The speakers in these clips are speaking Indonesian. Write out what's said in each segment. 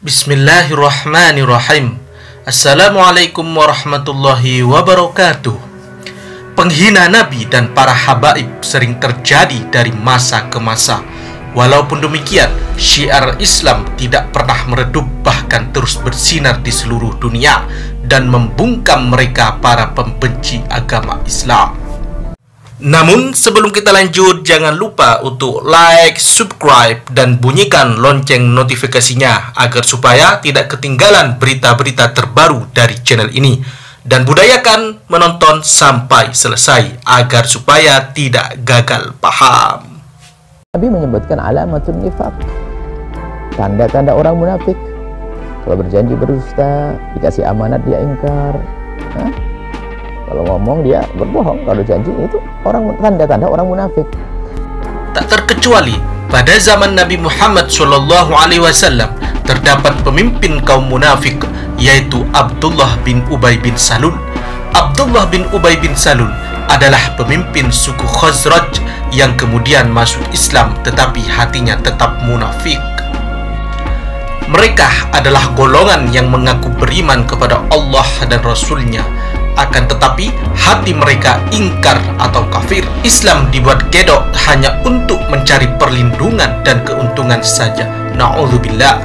Bismillahirrahmanirrahim. Assalamualaikum warahmatullahi wabarakatuh. Penghina Nabi dan para habaib sering terjadi dari masa ke masa. Walaupun demikian, syiar Islam tidak pernah meredup, bahkan terus bersinar di seluruh dunia dan membungkam mereka para pembenci agama Islam. Namun sebelum kita lanjut, jangan lupa untuk like, subscribe, dan bunyikan lonceng notifikasinya agar supaya tidak ketinggalan berita-berita terbaru dari channel ini. Dan budayakan menonton sampai selesai agar supaya tidak gagal paham. Nabi menyebutkan alamatun nifaq, tanda-tanda orang munafik. Kalau berjanji berdusta, dikasih amanat dia ingkar. Kalau ngomong dia berbohong, kalau janji itu tanda-tanda orang munafik. Tak terkecuali pada zaman Nabi Muhammad SAW terdapat pemimpin kaum munafik, yaitu Abdullah bin Ubay bin Salul. Abdullah bin Ubay bin Salul adalah pemimpin suku Khazraj yang kemudian masuk Islam tetapi hatinya tetap munafik. Mereka adalah golongan yang mengaku beriman kepada Allah dan Rasul-Nya, akan tetapi hati mereka ingkar atau kafir. Islam dibuat kedok hanya untuk mencari perlindungan dan keuntungan saja. Na'udzubillah.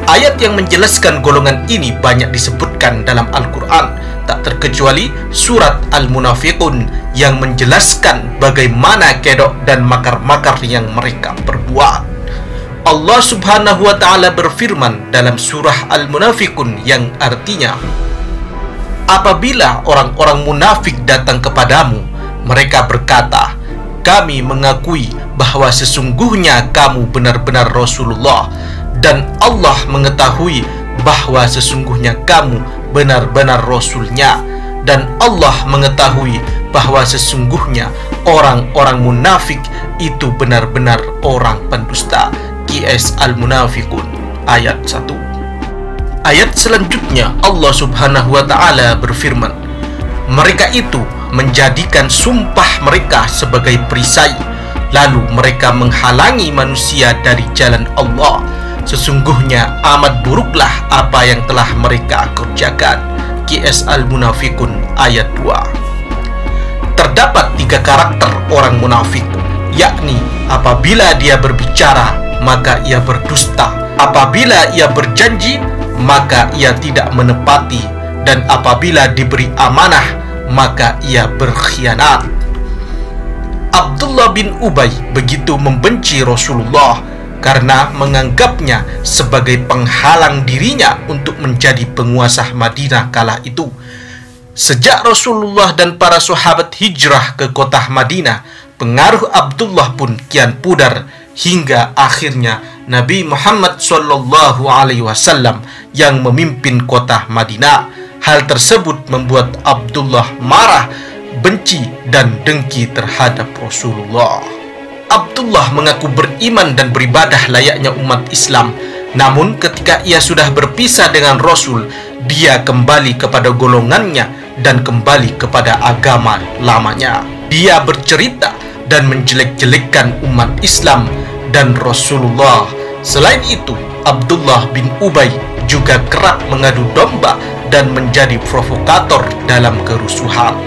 Ayat yang menjelaskan golongan ini banyak disebutkan dalam Al-Quran, tak terkecuali surat Al-Munafiqun yang menjelaskan bagaimana kedok dan makar-makar yang mereka perbuat. Allah Subhanahu wa ta'ala berfirman dalam surah Al-Munafiqun yang artinya, apabila orang-orang munafik datang kepadamu, mereka berkata, kami mengakui bahwa sesungguhnya kamu benar-benar Rasulullah, dan Allah mengetahui bahwa sesungguhnya kamu benar-benar Rasul-Nya, dan Allah mengetahui bahwa sesungguhnya orang-orang munafik itu benar-benar orang pendusta. QS Al-Munafiqun ayat 1. Ayat selanjutnya Allah Subhanahu wa ta'ala berfirman, mereka itu menjadikan sumpah mereka sebagai perisai, lalu mereka menghalangi manusia dari jalan Allah. Sesungguhnya amat buruklah apa yang telah mereka kerjakan. QS Al-Munafiqun ayat 2. Terdapat 3 karakter orang munafik, yakni apabila dia berbicara maka ia berdusta, apabila ia berjanji maka ia tidak menepati, dan apabila diberi amanah maka ia berkhianat. Abdullah bin Ubay begitu membenci Rasulullah karena menganggapnya sebagai penghalang dirinya untuk menjadi penguasa Madinah kala itu. Sejak Rasulullah dan para sahabat hijrah ke kota Madinah, pengaruh Abdullah pun kian pudar hingga akhirnya Nabi Muhammad SAW yang memimpin kota Madinah. Hal tersebut membuat Abdullah marah, benci, dan dengki terhadap Rasulullah. Abdullah mengaku beriman dan beribadah layaknya umat Islam. Namun ketika ia sudah berpisah dengan Rasul, dia kembali kepada golongannya dan kembali kepada agama lamanya. Dia bercerita dan menjelek-jelekkan umat Islam dan Rasulullah. Selain itu, Abdullah bin Ubay juga kerap mengadu domba dan menjadi provokator dalam kerusuhan.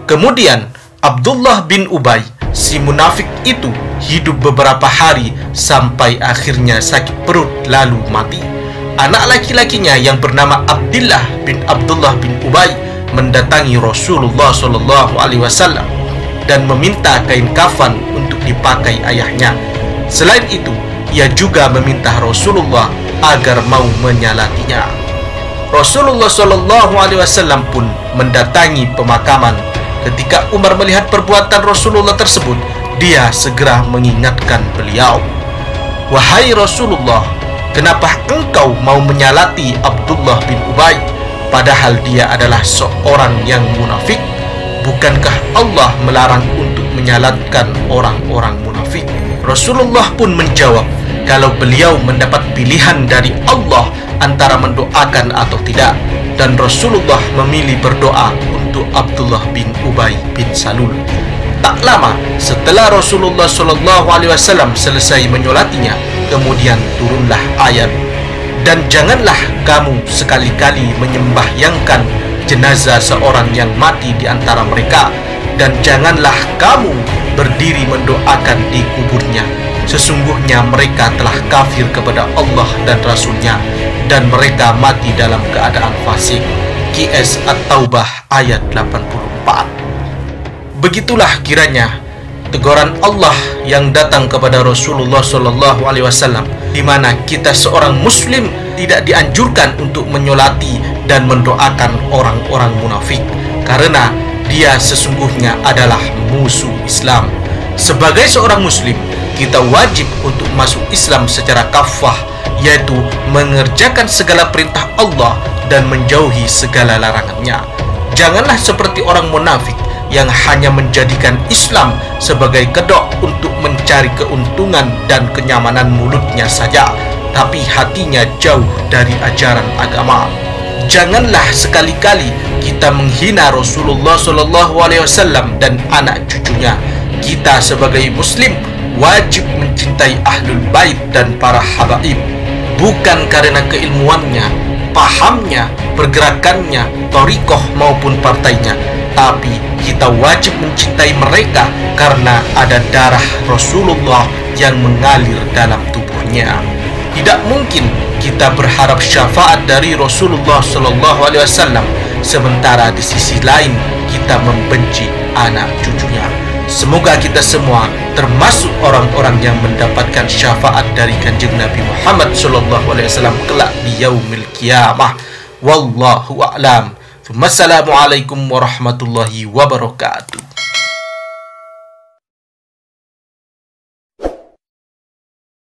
Kemudian Abdullah bin Ubay, si munafik itu, hidup beberapa hari sampai akhirnya sakit perut lalu mati. Anak laki-lakinya yang bernama Abdullah bin Ubay mendatangi Rasulullah SAW dan meminta kain kafan untuk dipakai ayahnya. Selain itu, ia juga meminta Rasulullah agar mau menyalatinya. Rasulullah SAW pun mendatangi pemakaman. Ketika Umar melihat perbuatan Rasulullah tersebut, dia segera mengingatkan beliau, wahai Rasulullah, kenapa engkau mau menyalati Abdullah bin Ubay, padahal dia adalah seorang yang munafik? Bukankah Allah melarang untuk menyalatkan orang-orang munafik? Rasulullah pun menjawab kalau beliau mendapat pilihan dari Allah antara mendoakan atau tidak, dan Rasulullah memilih berdoa untuk Abdullah bin Ubay bin Salul. Tak lama setelah Rasulullah SAW selesai menyolatinya, kemudian turunlah ayat Dan janganlah kamu sekali-kali menyembahyangkan jenazah seorang yang mati di antara mereka, dan janganlah kamu berdiri mendoakan di kuburnya. Sesungguhnya mereka telah kafir kepada Allah dan Rasul-Nya, dan mereka mati dalam keadaan fasik. QS At-Taubah ayat 84. Begitulah kiranya teguran Allah yang datang kepada Rasulullah SAW, di mana kita seorang Muslim tidak dianjurkan untuk menyolati dan mendoakan orang-orang munafik, karena dia sesungguhnya adalah musuh Islam. Sebagai seorang Muslim, kita wajib untuk masuk Islam secara kafah, yaitu mengerjakan segala perintah Allah dan menjauhi segala larangannya. Janganlah seperti orang munafik yang hanya menjadikan Islam sebagai kedok untuk mencari keuntungan dan kenyamanan mulutnya saja, tapi hatinya jauh dari ajaran agama. Janganlah sekali-kali kita menghina Rasulullah SAW dan anak cucunya. Kita sebagai Muslim wajib mencintai Ahlul Bait dan para habaib, bukan karena keilmuannya, pahamnya, pergerakannya, thariqah maupun partainya, tapi kita wajib mencintai mereka karena ada darah Rasulullah yang mengalir dalam tubuhnya. Tidak mungkin kita berharap syafaat dari Rasulullah SAW sementara di sisi lain kita membenci anak cucunya. Semoga kita semua termasuk orang-orang yang mendapatkan syafaat dari Kanjeng Nabi Muhammad SAW kelak di yaumil qiyamah. Wallahu a'lam. Wassalamualaikum warahmatullahi wabarakatuh.